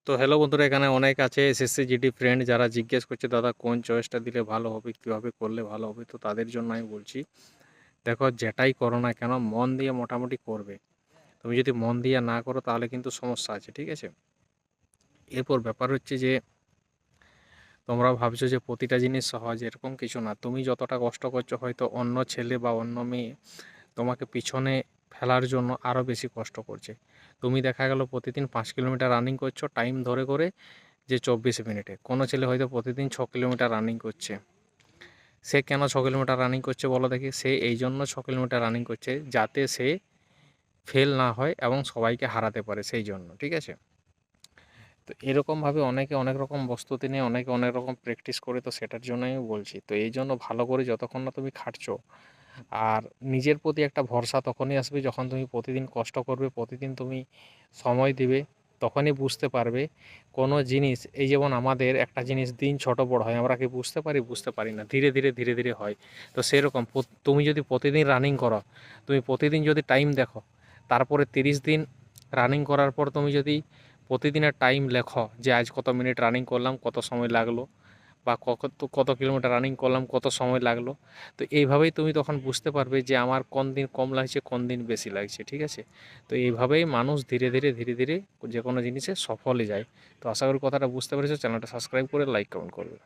তো হ্যালো বন্ধুরা, এখানে অনেক আছে এসএসসি জিডি ফ্রেন্ড যারা জিজ্ঞেস করছে দাদা কোন চয়েসটা দিলে ভালো হবে, কীভাবে করলে ভালো হবে। তো তাদের জন্য আমি বলছি, দেখো যেটাই করো না কেন মন দিয়ে মোটামুটি করবে। তুমি যদি মন দিয়ে না করো তাহলে কিন্তু সমস্যা আছে, ঠিক আছে। এরপর ব্যাপার হচ্ছে যে তোমরা ভাবছো যে প্রতিটা জিনিস সহজ, এরকম কিছু না। তুমি যতটা কষ্ট করছো হয়তো অন্য ছেলে বা অন্য মেয়ে তোমাকে পিছনে ফেলার জন্য আরও বেশি কষ্ট করছে। তুমি দেখা গেল প্রতিদিন 5 কিলোমিটার রানিং করছো টাইম ধরে করে, যে 24 মিনিটে। কোনো ছেলে হয়তো প্রতিদিন 6 কিলোমিটার রানিং করছে। সে কেন 6 কিলোমিটার রানিং করছে বলো দেখি? সে এই জন্য 6 কিলোমিটার রানিং করছে যাতে সে ফেল না হয় এবং সবাইকে হারাতে পারে, সেই জন্য, ঠিক আছে। তো এরকমভাবে অনেকে অনেক রকম প্রস্তুতি নিয়ে অনেকে অনেক রকম প্র্যাকটিস করে, তো সেটার জন্যই আমি বলছি। তো এই জন্য ভালো করে যতক্ষণ না তুমি খাটছো, আর নিজের প্রতি একটা ভরসা তখনই আসবে যখন তুমি প্রতিদিন কষ্ট করবে, প্রতিদিন তুমি সময় দিবে। তখনই বুঝতে পারবে কোনো জিনিস। এই যেমন আমাদের একটা জিনিস দিন ছোট বড় হয়, আমরা কি বুঝতে পারি? বুঝতে পারি না, ধীরে ধীরে ধীরে ধীরে হয়। তো সেরকম তুমি যদি প্রতিদিন রানিং করো, তুমি প্রতিদিন যদি টাইম দেখো, তারপরে 30 দিন রানিং করার পর তুমি যদি প্রতিদিনের টাইম লেখো যে আজ কত মিনিট রানিং করলাম, কত সময় লাগলো, বা কত কত কিলোমিটার রানিং করলাম, কত সময় লাগলো। তো এইভাবেই তুমি তখন বুঝতে পারবে যে আমার কোন দিন কম লাগছে, কোন দিন বেশি লাগছে, ঠিক আছে। তো এইভাবেই মানুষ ধীরে ধীরে ধীরে ধীরে যে কোনো জিনিসে সফলই যায়। তো আশা করি কথাটা বুঝতে পেরেছো। চ্যানেলটা সাবস্ক্রাইব করে লাইক কমেন্ট করবে।